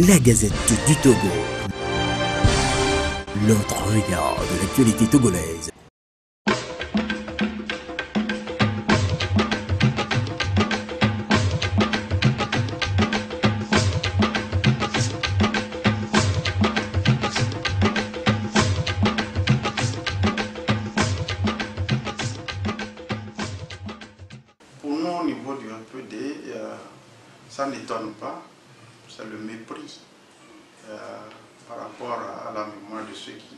la Gazette du Togo. L'autre regard de l'actualité togolaise. Pour nous, au niveau du RPD, ça n'étonne pas, c'est le mépris par rapport à la mémoire de ceux qui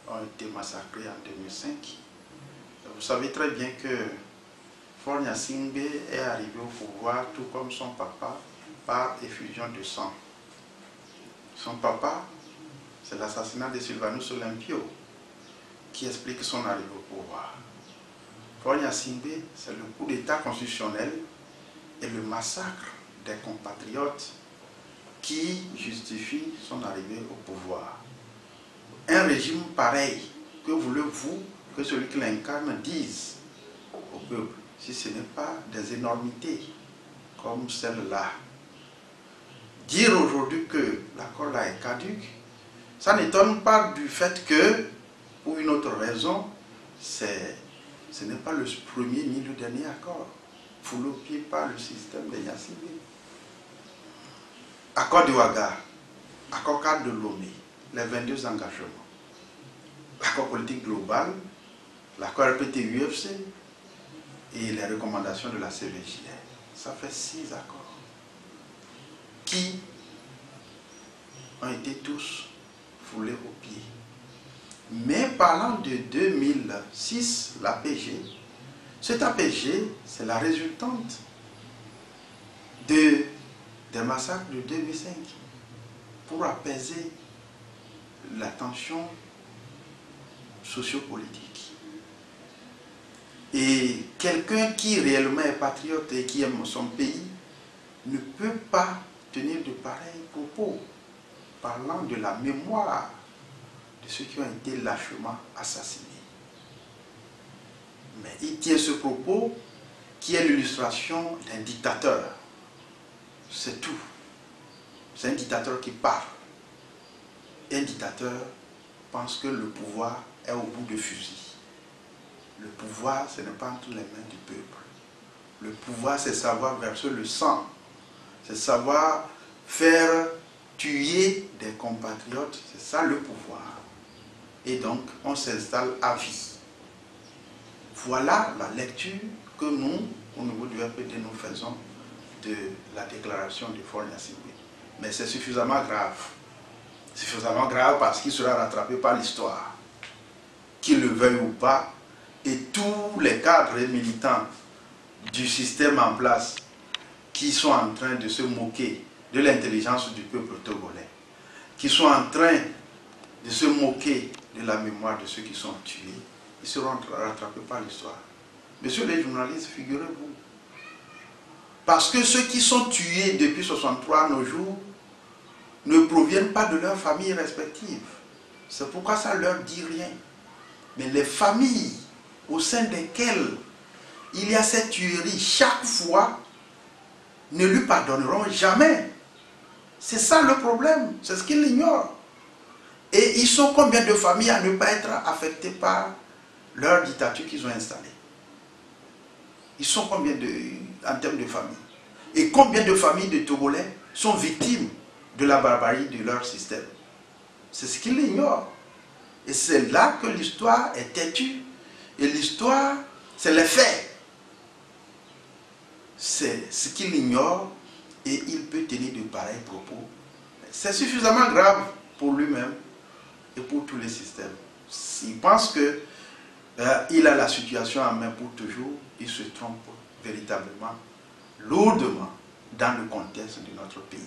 ont été massacrés en 2005. Vous savez très bien que Faure Gnassingbé est arrivé au pouvoir tout comme son papa par effusion de sang. Son papa, c'est l'assassinat de Sylvanus Olympio qui explique son arrivée au pouvoir. Faure Gnassingbé, c'est le coup d'État constitutionnel et le massacre des compatriotes qui justifie son arrivée au pouvoir. Un régime pareil, que voulez-vous que celui qui l'incarne dise au peuple, si ce n'est pas des énormités comme celle-là? Dire aujourd'hui que l'accord là est caduc, ça n'étonne pas du fait que, pour une autre raison, ce n'est pas le premier ni le dernier accord foulé par le système de Gnassingbé. Accord de Ouaga, accord cadre de Lomé, les 22 engagements, l'accord politique global, l'accord RPT-UFC et les recommandations de la CVJR. Ça fait 6 accords qui ont été tous foulés au pied. Mais parlant de 2006, l'APG, cette APG, c'est la résultante des massacres de 2005 pour apaiser la tension sociopolitique. Et quelqu'un qui réellement est patriote et qui aime son pays ne peut pas tenir de pareils propos parlant de la mémoire de ceux qui ont été lâchement assassinés. Mais il tient ce propos qui est l'illustration d'un dictateur. C'est tout. C'est un dictateur qui parle. Un dictateur pense que le pouvoir est au bout de fusil. Le pouvoir, ce n'est pas entre les mains du peuple. Le pouvoir, c'est savoir verser le sang. C'est savoir faire tuer des compatriotes. C'est ça le pouvoir. Et donc, on s'installe à vie. Voilà la lecture que nous, au niveau du RPD, nous faisons de la déclaration de Faure Gnassingbé. Mais c'est suffisamment grave. Suffisamment grave parce qu'il sera rattrapé par l'histoire. Qu'il le veuille ou pas, et tous les cadres et militants du système en place qui sont en train de se moquer de l'intelligence du peuple togolais, qui sont en train de se moquer de la mémoire de ceux qui sont tués, ils seront rattrapés par l'histoire. Messieurs les journalistes, figurez-vous, parce que ceux qui sont tués depuis 63 à nos jours ne proviennent pas de leurs familles respectives. C'est pourquoi ça ne leur dit rien. Mais les familles au sein desquelles il y a cette tuerie chaque fois ne lui pardonneront jamais. C'est ça le problème, c'est ce qu'ils ignorent. Et ils sont combien de familles à ne pas être affectées par leur dictature qu'ils ont installée? Ils sont combien en termes de familles? Et combien de familles de Togolais sont victimes de la barbarie de leur système? C'est ce qu'ils ignorent. Et c'est là que l'histoire est têtue. Et l'histoire, c'est les faits. C'est ce qu'il ignore et il peut tenir de pareils propos. C'est suffisamment grave pour lui-même et pour tous les systèmes. S'il pense qu'il a la situation en main pour toujours, il se trompe véritablement, lourdement, dans le contexte de notre pays.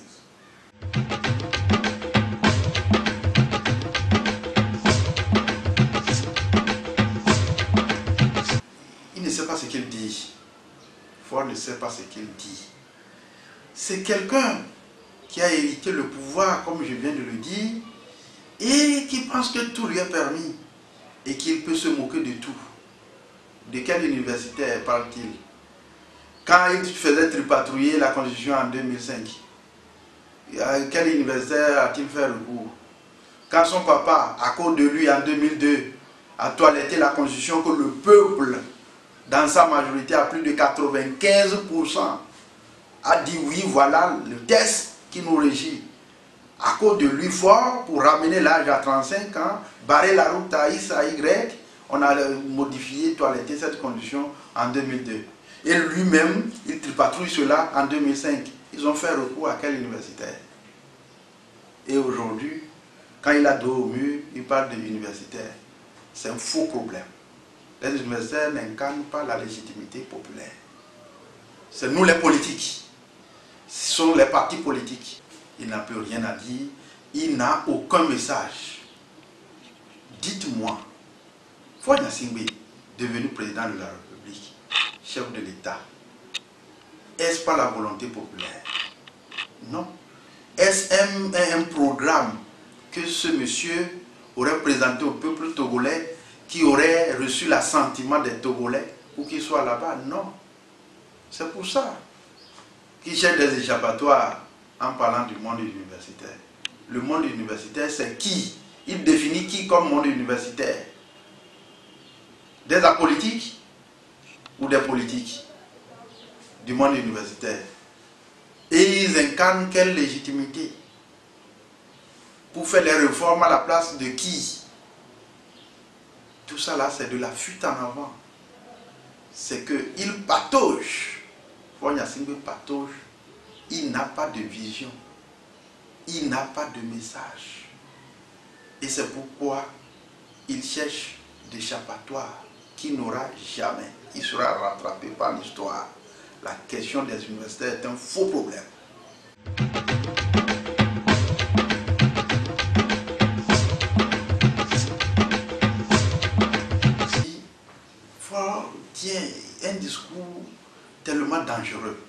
Il ne sait pas ce qu'il dit. Faure ne sait pas ce qu'il dit. C'est quelqu'un qui a hérité le pouvoir, comme je viens de le dire, et qui pense que tout lui est permis et qu'il peut se moquer de tout. De quelle université parle-t-il? Quand il faisait tripatouiller la Constitution en 2005, Quel universitaire a-t-il fait recours? Quand son papa, à cause de lui en 2002, a toiletté la constitution que le peuple, dans sa majorité à plus de 95%, a dit oui, voilà le test qui nous régit. À cause de lui fort, pour ramener l'âge à 35 ans, barrer la route à X, à Y, on a modifié, toiletté cette condition en 2002. Et lui-même, il tripatouille cela en 2005. Ils ont fait recours à quel universitaire? Et aujourd'hui, quand il a dos au mur, il parle de l'universitaire. C'est un faux problème. Les universitaires n'incarnent pas la légitimité populaire. C'est nous les politiques. Ce sont les partis politiques. Il n'a plus rien à dire. Il n'a aucun message. Dites-moi, Faure Gnassingbé, devenu président de la République, chef de l'État, est-ce pas la volonté populaire? Non. Est-ce un programme que ce monsieur aurait présenté au peuple togolais qui aurait reçu l'assentiment des Togolais pour qu'il soit là-bas? Non. C'est pour ça qu'il cherche des échappatoires en parlant du monde universitaire. Le monde universitaire, c'est qui? Il définit qui comme monde universitaire? Des apolitiques ou des politiques du monde universitaire? Et ils incarnent quelle légitimité? Pour faire les réformes à la place de qui? Tout ça là, c'est de la fuite en avant. C'est qu'il patauge. Faure Gnassingbé patauge. Il n'a pas de vision. Il n'a pas de message. Et c'est pourquoi il cherche d'échappatoire qui n'aura jamais. Il sera rattrapé par l'histoire. La question des universitaires est un faux problème. Faure tient un discours tellement dangereux.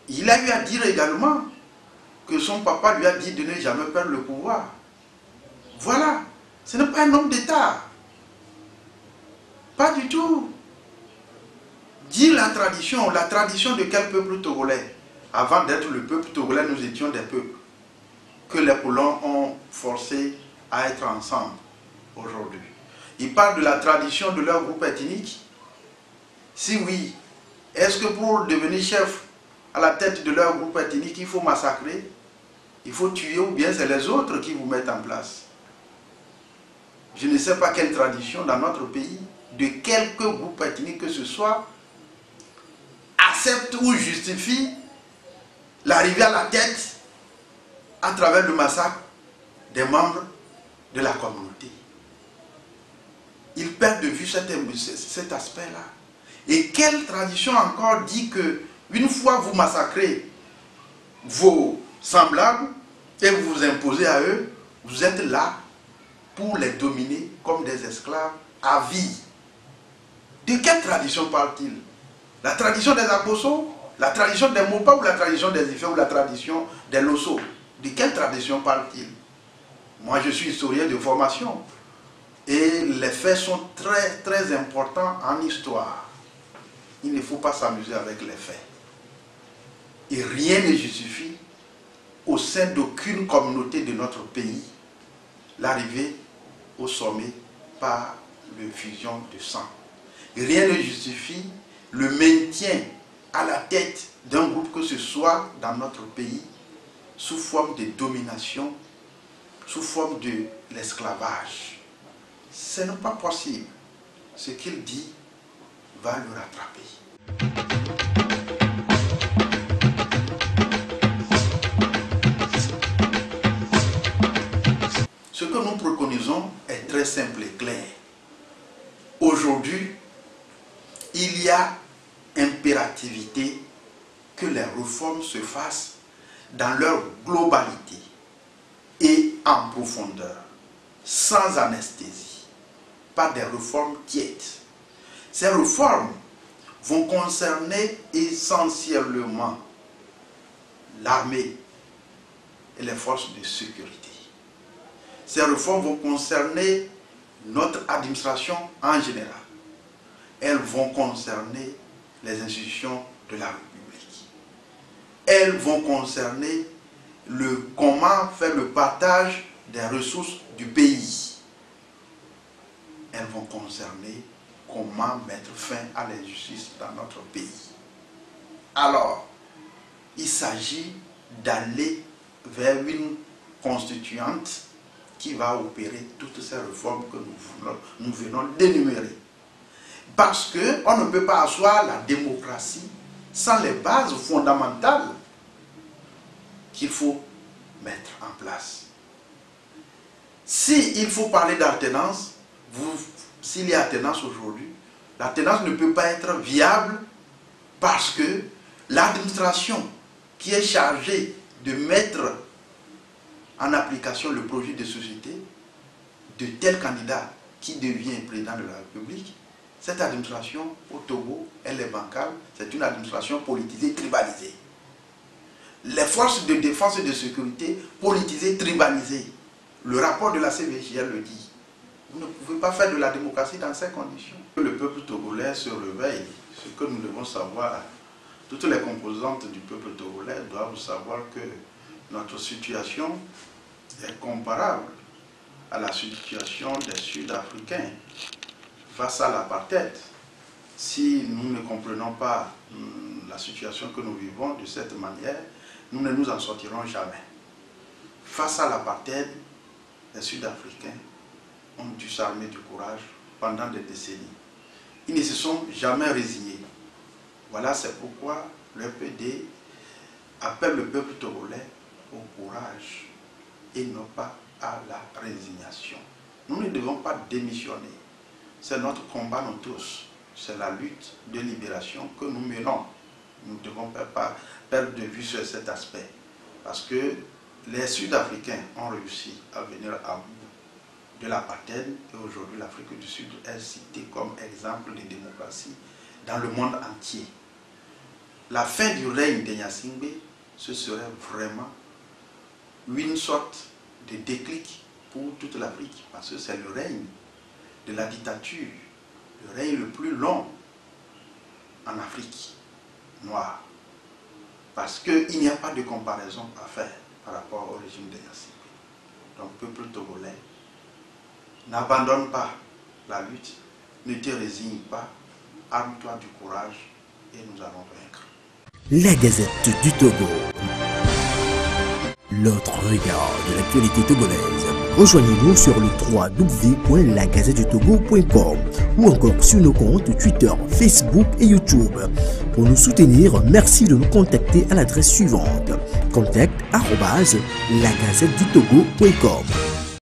Il a eu à dire également que son papa lui a dit de ne jamais perdre le pouvoir. Voilà, ce n'est pas un homme d'État. Pas du tout. Dire la tradition de quel peuple togolais? Avant d'être le peuple togolais, nous étions des peuples que les colons ont forcé à être ensemble aujourd'hui. Ils parlent de la tradition de leur groupe ethnique. Si oui, est-ce que pour devenir chef à la tête de leur groupe ethnique, il faut massacrer, il faut tuer, ou bien c'est les autres qui vous mettent en place? Je ne sais pas quelle tradition dans notre pays, de quelque groupe ethnique que ce soit, accepte ou justifie l'arrivée à la tête à travers le massacre des membres de la communauté. Ils perdent de vue cet aspect-là. Et quelle tradition encore dit que une fois vous massacrez vos semblables et vous vous imposez à eux, vous êtes là pour les dominer comme des esclaves à vie? De quelle tradition parle-t-il? La tradition des Akoso, la tradition des Mopa ou la tradition des Ifé ou la tradition des Losso? De quelle tradition parle-t-il? Moi, je suis historien de formation et les faits sont très très importants en histoire. Il ne faut pas s'amuser avec les faits. Et rien ne justifie au sein d'aucune communauté de notre pays l'arrivée au sommet par une fusion de sang. Et rien ne justifie le maintien à la tête d'un groupe que ce soit dans notre pays sous forme de domination, sous forme de l'esclavage. Ce n'est pas possible. Ce qu'il dit va le rattraper. Ce que nous préconisons est très simple et clair. Aujourd'hui, il y a impérativité que les réformes se fassent dans leur globalité et en profondeur, sans anesthésie, pas des réformes tièdes. Ces réformes vont concerner essentiellement l'armée et les forces de sécurité. Ces réformes vont concerner notre administration en général. Elles vont concerner les institutions de la République. elles vont concerner comment faire le partage des ressources du pays. Elles vont concerner comment mettre fin à l'injustice dans notre pays. Alors, il s'agit d'aller vers une constituante qui va opérer toutes ces réformes que nous venons d'énumérer. Parce qu'on ne peut pas asseoir la démocratie sans les bases fondamentales qu'il faut mettre en place. S'il faut parler d'alternance, s'il y a alternance aujourd'hui, l'alternance ne peut pas être viable parce que l'administration qui est chargée de mettre en application le projet de société de tel candidat qui devient président de la République, cette administration au Togo, elle est bancale, c'est une administration politisée, tribalisée. Les forces de défense et de sécurité politisées, tribalisées. Le rapport de la CVJL le dit. Vous ne pouvez pas faire de la démocratie dans ces conditions. Le peuple togolais se réveille. Ce que nous devons savoir, toutes les composantes du peuple togolais doivent savoir que notre situation est comparable à la situation des Sud-Africains face à l'apartheid. Si nous ne comprenons pas la situation que nous vivons de cette manière, nous ne nous en sortirons jamais. Face à l'apartheid, les Sud-Africains ont dû s'armer du courage pendant des décennies. Ils ne se sont jamais résignés. Voilà, c'est pourquoi le PD appelle le peuple togolais au courage et non pas à la résignation. Nous ne devons pas démissionner. C'est notre combat, nous tous. C'est la lutte de libération que nous menons. Nous ne devons pas perdre de vue sur cet aspect. Parce que les Sud-Africains ont réussi à venir à bout de l'apartheid et aujourd'hui l'Afrique du Sud est citée comme exemple de démocratie dans le monde entier. La fin du règne de Gnassingbé, ce serait vraiment une sorte de déclic pour toute l'Afrique parce que c'est le règne de la dictature, le règne le plus long en Afrique noire. Parce qu'il n'y a pas de comparaison à faire par rapport au régime de Gnassingbé. Donc, peuple togolais, n'abandonne pas la lutte, ne te résigne pas, arme-toi du courage et nous allons vaincre. La Gazette du Togo. L'autre regard de l'actualité togolaise. Rejoignez-nous sur le www.lagazettedutogo.com ou encore sur nos comptes Twitter, Facebook et YouTube. Pour nous soutenir, merci de nous contacter à l'adresse suivante: contact@lagazettedutogo.com.